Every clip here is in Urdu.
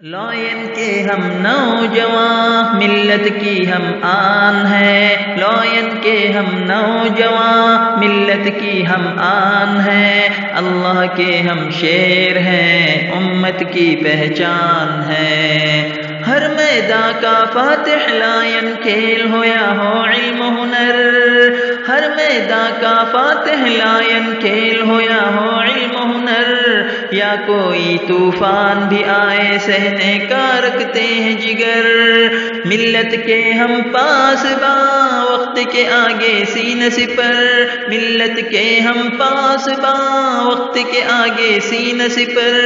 لائن کے ہم نوجوان ملت کی ہم آن ہیں، لائن کے ہم نوجوان ملت کی ہم آن ہیں، اللہ کے ہم شیر ہیں، امت کی پہچان ہے۔ ہر میدان کا فاتح لائن کھیل ہو یا ہو علم و ہنر، ہر میدان کا فاتح لائن کھیل ہو یا ہو علم و ہنر، یا کوئی طوفان بھی آئے سہنے کا رکھتے ہیں جگر، ملت کے ہم پاسباں وقت کے آگے سینہ سپر، ملت کے ہم پاسباں وقت کے آگے سینہ سپر،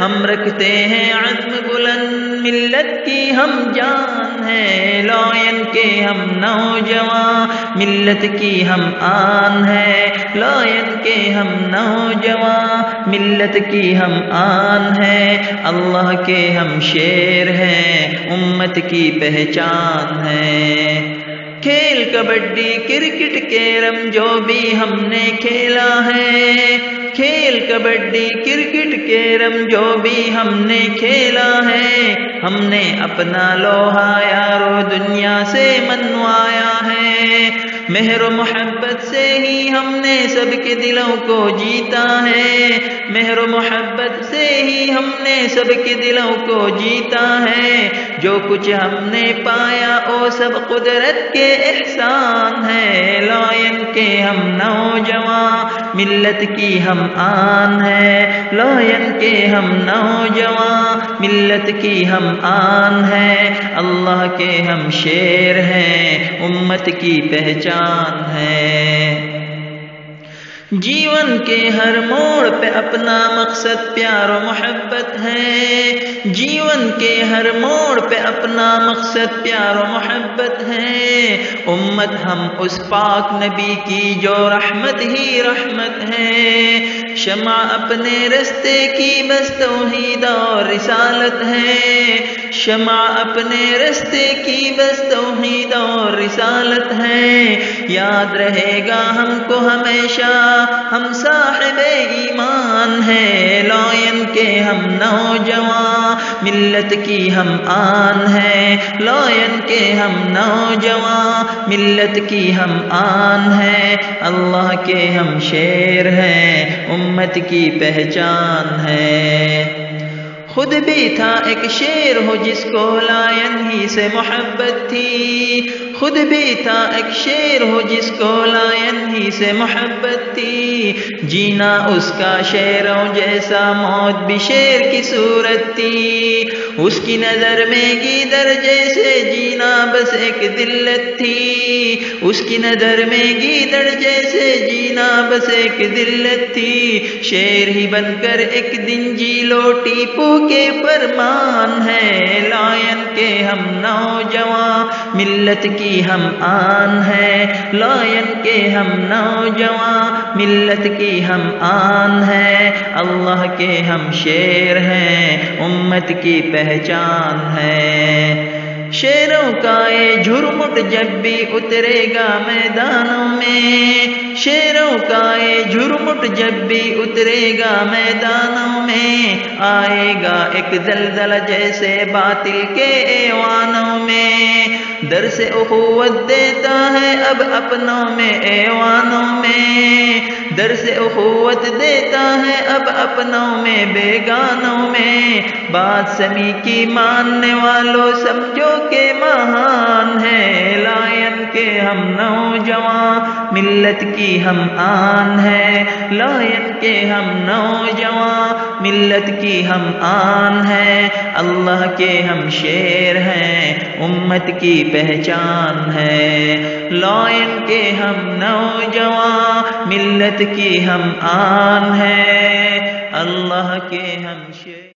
ہم رکھتے ہیں عزم بلند ملت کی ہم جان ہے، لائن کے ہم نوجوان ملت کی ہم آن ہے، لائن کے ہم نوجوان ملت کی ہم آن ہے، اللہ کے ہم شیر ہیں، امت کی پہچان ہے۔ کھیل کبڈی کرکٹ کیرم جو بھی ہم نے کھیلا ہے، کھیل کبڈی کرکٹ کیرم جو بھی ہم نے کھیلا ہے، ہم نے اپنا لوہا یارو دنیا سے منوایا ہے، مہر و محبت سے ہی ہم نے سب کے دلوں کو جیتا ہے، مہر و محبت سے ہی ہم نے سب کے دلوں کو جیتا ہے، جو کچھ ہم نے پایا وہ سب قدرت کے احسان ہے، لائن کے ہم نوجوان ملت کی ہم آن ہے، لائن کے ہم نوجوان ملت کی ہم آن ہے، اللہ کے ہم شیر ہیں، امت کی پہچان ہے۔ جیون کے ہر موڑ پہ اپنا مقصد پیار و محبت ہے، جیون کے ہر موڑ پہ اپنا مقصد پیار و محبت ہے، امت ہم اس پاک نبی کی جو رحمت ہی رحمت ہے، شمع اپنے رستے کی بس توحید اور رسالت ہے، شمع اپنے رستے کی بس توحید اور رسالت ہے، یاد رہے گا ہم کو ہمیشہ ہم صاحب ایمان ہے، لائن کے ہم نوجوان ملت کی ہم آن ہے، لائن کے ہم نوجوان ملت کی ہم آن ہے، اللہ کے ہم شیر ہیں، امت کی پہچان ہے۔ خود بھی تھا ایک شیر ہو جس کو لائن ہی سے محبت تھی، خود بھی تھا ایک شیر ہو جس کو لائن ہی سے محبت تھی، جینا اس کا شیروں جیسا موت بھی شیر کی صورت تھی، اس کی نظر میں گیدڑ جیسے جینا بس ایک ذلت تھی، اس کی نظر میں گیدڑ جیسے جینا بس ایک ذلت تھی، شیر ہی بن کر ایک دن جی لو ٹیپو کے فرمان ہے، لائن کے ہم نوجوان ملت کی ہم آن ہے، لائن کے ہم نوجوان ملت کی ہم آن ہے، اللہ کے ہم شیر ہیں، امت کی پہچان ہے۔ شیروں کا یہ جھرمٹ جب بھی اترے گا میدانوں میں، شیروں کا یہ جھرمٹ جب بھی اترے گا میدانوں میں، آئے گا ایک زلزلہ جیسے باطل کے ایوانوں میں، درس اخوت دیتا ہے اب اپنوں میں ایوانوں میں، درس اخوت دیتا ہے اب اپنوں میں بیگانوں میں، بات سمی کی ماننے والوں سمجھو کہ مہان ہے، لائن کے ہم نوجوان ملت کی ہم آن ہے، لائن کے ہم نوجوان ملت کی ہم آن ہے، اللہ کے ہم شیر ہیں، امت کی پہچان ہے، لائن کے ہم نوجوان ملت کی ہم آن ہے، اللہ کے ہم شیر